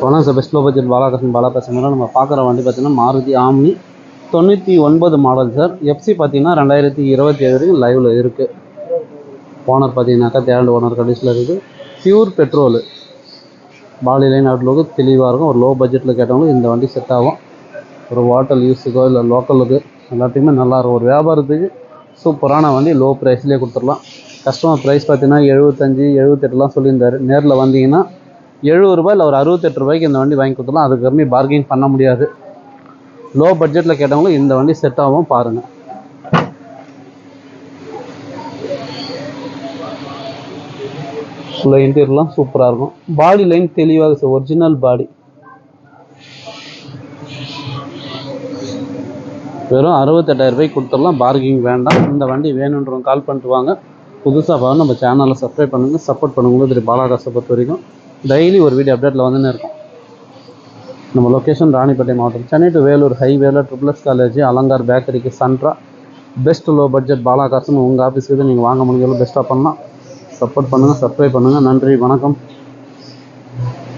வணக்கம் sir, best low budget Bala பேசுகிறோம். நம்ம பார்க்குற வண்டி பார்த்தீங்கன்னா Maruti omni 99 model sir. FC பார்த்தீங்கன்னா 2027 வரைக்கும் லைவில் இருக்குது. ஓனர் பார்த்தீங்கன்னாக்கா தேர்ட் ஓனர் கண்டிஷனில் இருக்குது. Pure petrol. பாடி லைன் அவுட்லுக்கு தெளிவாக இருக்கும். ஒரு லோ பட்ஜெட்டில் கேட்டவங்களுக்கு இந்த வண்டி செட் ஆகும். ஒரு வாட்டர் யூஸுக்கோ இல்லை லோக்கலுக்கு எல்லாத்துக்குமே நல்லாயிருக்கும். ஒரு வியாபாரத்துக்கு சூப்பரான வண்டி லோ ப்ரைஸ்லேயே கொடுத்துடலாம். கஸ்டமர் ப்ரைஸ் பார்த்தீங்கன்னா 75, 78 சொல்லியிருந்தார். நேரில் வந்தீங்கன்னா 70 ரூபாய் இல்லை ஒரு 68 ரூபாய்க்கு இந்த வண்டி வாங்கி கொடுத்துடலாம். அதுக்கு கம்மி பார்கிங் பண்ண முடியாது. லோ பட்ஜெட்டில் கேட்டவங்களும் இந்த வண்டி செட் ஆகும் பாருங்கள். ஃபுல்லாக இன்டீரியர்லாம் சூப்பராக இருக்கும். பாடி லைன் தெளிவாக ஒரிஜினல் பாடி. வெறும் 68,000 ரூபாய்க்கு கொடுத்துடலாம். பார்கிங் வேண்டாம். இந்த வண்டி வேணுன்றவங்க கால் பண்ணிட்டு வாங்க. புதுசாக பாருங்கள், நம்ம சேனலில் சப்ஸ்கிரைப் பண்ணுங்கள், சப்போர்ட் பண்ணுங்கள். திரு பாலாகாசை பொறுத்த வரைக்கும் டெய்லி ஒரு வீடியோ அப்டேட்டில் வந்துன்னு இருக்கும். நம்ம லொக்கேஷன் ராணிப்பேட்டை மாவட்டம், சென்னை டு வேலூர் ஹைவேல ட்ரிபிள்எஸ் காலேஜ், அலங்கார் பேக்கரிக்கு சென்ட்ரா. பெஸ்ட் லோ பட்ஜெட் பாலாகாசன் உங்கள் ஆஃபீஸுக்கு நீங்கள் வாங்க முடிஞ்சளவு பெஸ்ட்டாக பண்ணலாம். சப்போர்ட் பண்ணுங்கள், சப்ஸ்கிரைப் பண்ணுங்கள். நன்றி, வணக்கம்.